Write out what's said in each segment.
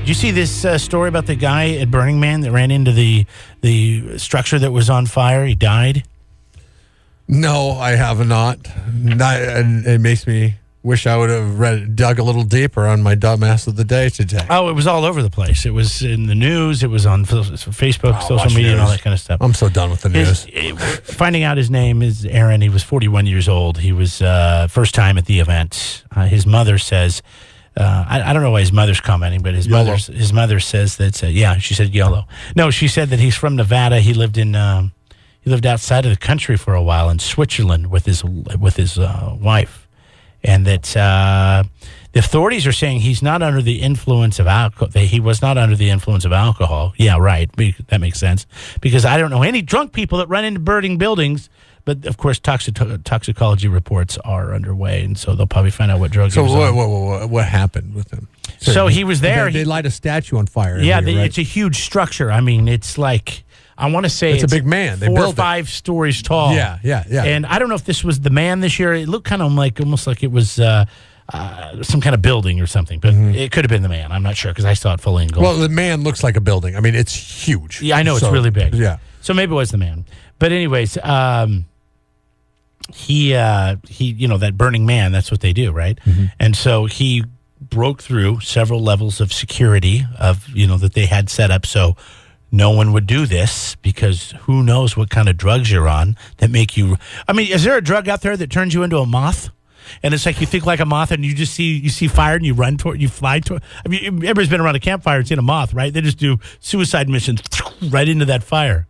you see this story about the guy at Burning Man that ran into the structure that was on fire? He died. No, I have not. And it makes me wish I would have dug a little deeper on my dumbass of the day today. Oh, it was all over the place. It was in the news. It was on Facebook, social media, and all that kind of stuff. I'm so done with the news. Finding out his name is Aaron. He was 41 years old. He was first time at the event. His mother says... I don't know why his mother's commenting, but his mother says that she said yellow. No, she said that he's from Nevada. He lived outside of the country for a while in Switzerland with his wife, and that the authorities are saying he's not under the influence of alcohol. He was not under the influence of alcohol. Yeah, right. That makes sense because I don't know any drunk people that run into burning buildings. But, of course, toxicology reports are underway, and so they'll probably find out what drugs he was on. What happened with him? So he was there. They light a statue on fire. Yeah, right? It's a huge structure. I mean, it's like, I want to say it's a big man. They 4 or built 5 stories tall. Yeah. And I don't know if this was the man this year. It looked kind of almost like it was some kind of building or something, but it could have been the man. I'm not sure because I saw it fully engulfed. Well, the man looks like a building. I mean, it's huge. Yeah, I know. It's really big. Yeah. So maybe it was the man. But anyways, he that Burning Man, that's what they do, right? Mm-hmm. And so he broke through several levels of security that they had set up so no one would do this, because who knows what kind of drugs you're on that make you... I mean, is there a drug out there that turns you into a moth? And it's like you think like a moth and you see fire and you fly toward... I mean, everybody's been around a campfire and seen a moth, right? They just do suicide missions right into that fire.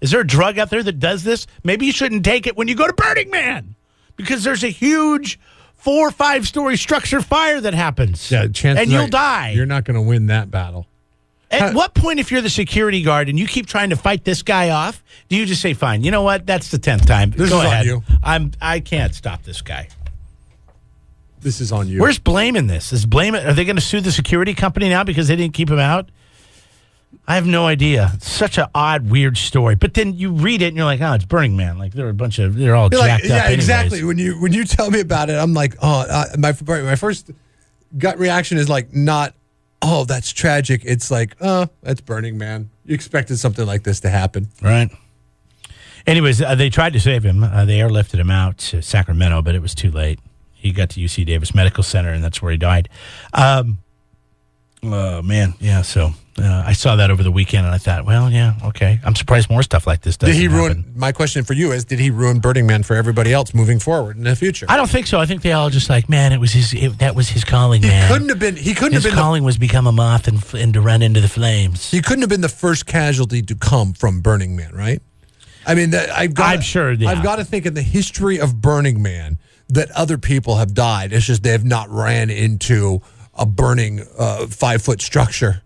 Is there a drug out there that does this? Maybe you shouldn't take it when you go to Burning Man, because there's a huge 4 or 5 story structure fire that happens. Yeah, chances and you'll die. You're not going to win that battle. At what point, if you're the security guard and you keep trying to fight this guy off, do you just say, "Fine, you know what? That's the 10th time. Go ahead. On you. I can't stop this guy." This is on you. Where's blame in this? Are they going to sue the security company now because they didn't keep him out? I have no idea. It's such an odd, weird story. But then you read it and you're like, oh, it's Burning Man. Like they're all jacked up. Yeah, anyways. Exactly. When you tell me about it, I'm like, my first gut reaction is like not, oh, that's tragic. It's like, that's Burning Man. You expected something like this to happen, right? Anyways, they tried to save him. They airlifted him out to Sacramento, but it was too late. He got to UC Davis Medical Center, and that's where he died. Oh, man. Yeah, so I saw that over the weekend, and I thought, well, yeah, okay. I'm surprised more stuff like this doesn't happen. My question for you is, did he ruin Burning Man for everybody else moving forward in the future? I don't think so. I think they all just like, man, that was his calling, man. His calling was become a moth and to run into the flames. He couldn't have been the first casualty to come from Burning Man, right? I mean, I'm sure, yeah. I've got to think in the history of Burning Man that other people have died. It's just they have not ran into a burning 5-foot structure.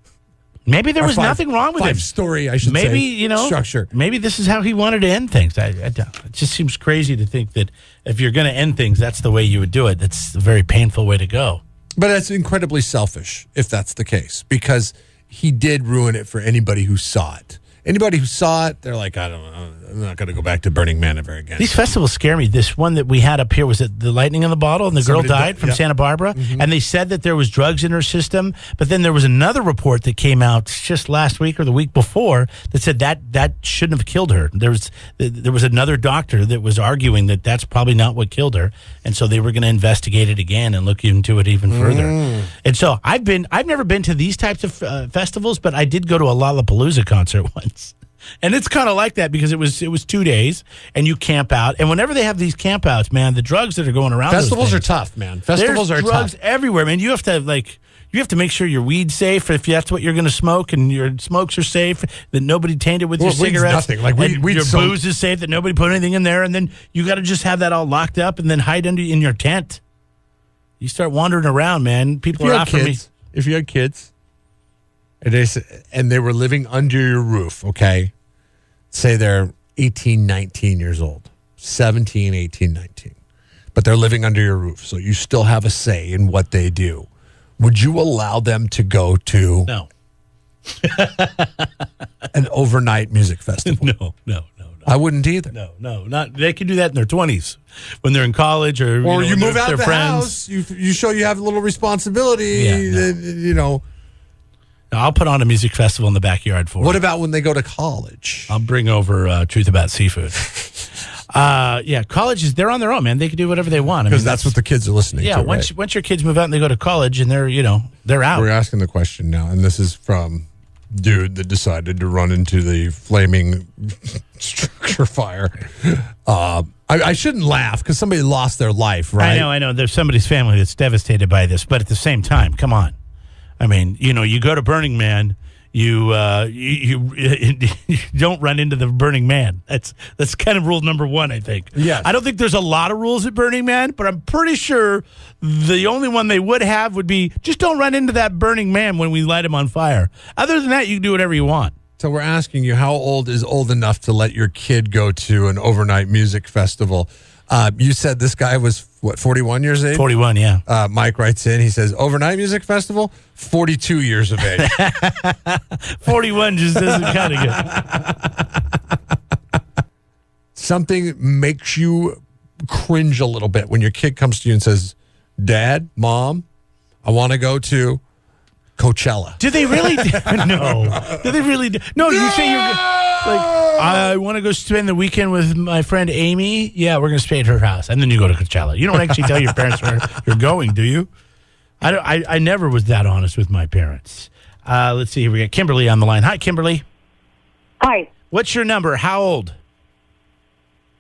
Maybe there was nothing wrong with him. 5-story, I should say, structure. Maybe this is how he wanted to end things. It just seems crazy to think that if you're going to end things, that's the way you would do it. That's a very painful way to go. But that's incredibly selfish if that's the case, because he did ruin it for anybody who saw it. Anybody who saw it, they're like, I don't know, I'm not going to go back to Burning Man ever again. These festivals scare me. This one that we had up here, was it the lightning in the bottle, and the girl died from Santa Barbara? Mm-hmm. And they said that there was drugs in her system. But then there was another report that came out just last week or the week before that said that shouldn't have killed her. There was another doctor that was arguing that that's probably not what killed her. And so they were going to investigate it again and look into it even further. And so I've never been to these types of festivals, but I did go to a Lollapalooza concert once. And it's kind of like that because it was 2 days and you camp out. And whenever they have these camp outs, man, the drugs that are going around. Festivals are tough, man. Festivals are tough. There's drugs everywhere, man. You have to make sure your weed's safe if that's what you're going to smoke, and your smokes are safe, that nobody tainted with your cigarettes. Nothing. Like your booze is safe, that nobody put anything in there. And then you got to just have that all locked up and then hide in your tent. You start wandering around, man. People are after me. If you had kids and they were living under your roof, okay? Say they're 18, 19 years old, 17, 18, 19, but they're living under your roof, so you still have a say in what they do. Would you allow them to go to No. an overnight music festival? No. I wouldn't either. No. Not. They can do that in their 20s when they're in college or you move out their the friends. house. You show you have a little responsibility. Yeah, no. I'll put on a music festival in the backyard for What you. about when they go to college? I'll bring over Truth About Seafood. Colleges, they're on their own, man. They can do whatever they want. Because that's what the kids are listening to. Yeah, once your kids move out and they go to college and they're out. We're asking the question now, and this is from dude that decided to run into the flaming structure fire. I shouldn't laugh because somebody lost their life, right? I know. There's somebody's family that's devastated by this, but at the same time, come on. I mean, you go to Burning Man, you don't run into the Burning Man. That's kind of rule number one, I think. Yes. I don't think there's a lot of rules at Burning Man, but I'm pretty sure the only one they would have would be just don't run into that Burning Man when we light him on fire. Other than that, you can do whatever you want. So we're asking you, how old is old enough to let your kid go to an overnight music festival? You said this guy was, 41 years of age? 41, yeah. Mike writes in, he says, overnight music festival, 42 years of age. 41 just isn't kind of good. Something makes you cringe a little bit when your kid comes to you and says, Dad, Mom, I want to go to Coachella. Do they really? No. Do they really? No, you say you're like, I want to go spend the weekend with my friend Amy. Yeah, we're going to stay at her house. And then you go to Coachella. You don't actually tell your parents where you're going, do you? I never was that honest with my parents. Let's see here. We got Kimberly on the line. Hi, Kimberly. Hi. What's your number? How old?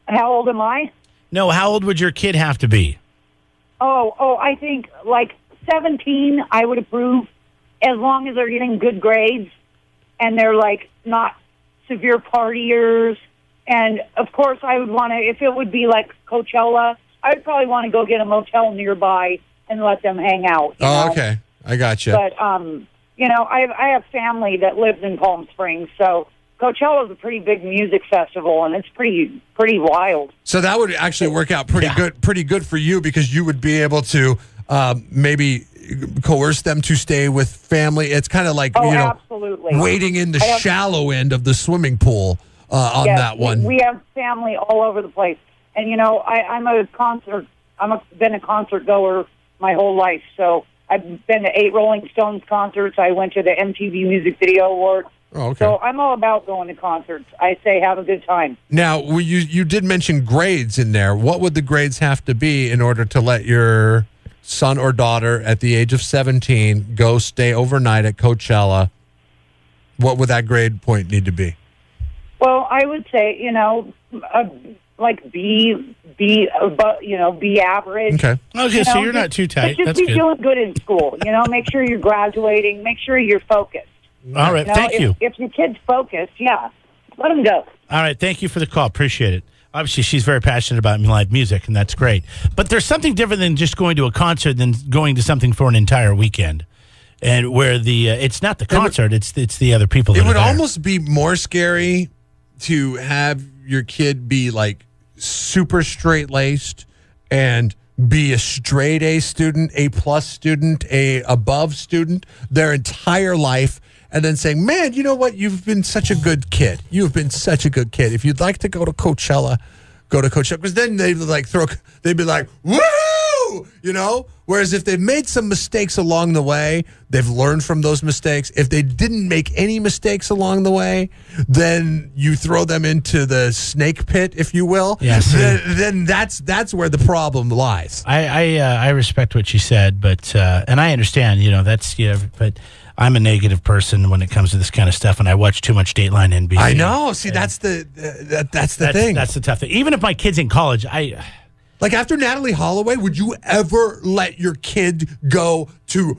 How old am I? No, how old would your kid have to be? Oh, I think like 17 I would approve, as long as they're getting good grades and they're like not severe partiers. And of course I would want to, if it would be like Coachella, I would probably want to go get a motel nearby and let them hang out. You know? Okay. I got you. But, I have family that lives in Palm Springs, so Coachella is a pretty big music festival, and it's pretty wild. So that would actually work out pretty good for you, because you would be able to maybe coerce them to stay with family. It's kind of like absolutely. Wading in the shallow end of the swimming pool on that one. We have family all over the place, and I've been a concert goer my whole life. So I've been to 8 Rolling Stones concerts. I went to the MTV Music Video Awards. Oh, okay. So I'm all about going to concerts. I say have a good time. Now, you did mention grades in there. What would the grades have to be in order to let your son or daughter at the age of 17 go stay overnight at Coachella? What would that grade point need to be? Well, I would say, like B average. Okay. So you're not too tight. Just That's be good. doing good in school. Make sure you're graduating. Make sure you're focused. All right. Thank you. If your kid's focused, let them go. All right. Thank you for the call. Appreciate it. Obviously, she's very passionate about live music, and that's great. But there's something different than just going to a concert than going to something for an entire weekend. And where it's not the concert, it's the other people that It would are there. almost be more scary to have your kid be like super straight-laced and be a straight A student, A+ student, A above student their entire life, and then saying, man, you know what? You've been such a good kid. You've been such a good kid. If you'd like to go to Coachella, go to Coachella. Because then they'd be like, woo! Whereas if they've made some mistakes along the way, they've learned from those mistakes. If they didn't make any mistakes along the way, then you throw them into the snake pit, if you will. Yes. Then that's where the problem lies. I respect what she said, but and I understand, but I'm a negative person when it comes to this kind of stuff, and I watch too much Dateline NBC. I know. See, that's the thing. That's the tough thing. Even if my kid's in college, Like after Natalie Holloway, would you ever let your kid go to,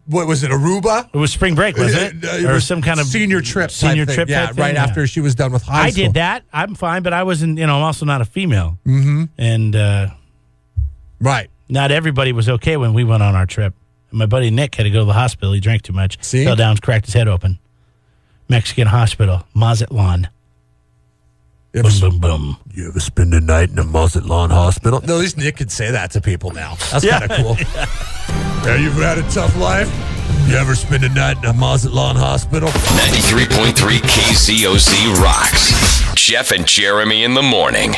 what was it, Aruba? It was spring break, wasn't it? Or some kind of senior trip. Senior type trip. thing. Yeah, type thing? right after she was done with high school. I did that. I'm fine, but I wasn't, I'm also not a female. Mm-hmm. And right. Not everybody was okay when we went on our trip. My buddy Nick had to go to the hospital. He drank too much. See? Fell down, cracked his head open. Mexican hospital, Mazatlan. Boom, boom, boom. You ever spend a night in a Mazatlan hospital? No, at least Nick could say that to people now. That's kind of cool. Yeah, you've had a tough life? You ever spend a night in a Mazatlan hospital? 93.3 KCOC rocks. Jeff and Jeremy in the morning.